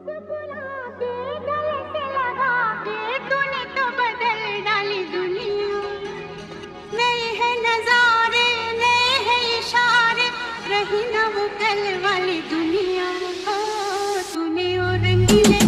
मुस्कुरा के गले से लगा के तूने तो बदल डाली दुनिया। नए हैं नजारे, नए हैं इशारे, रही ना वो कल वाली दुनिया। ओ तूने और रंगीले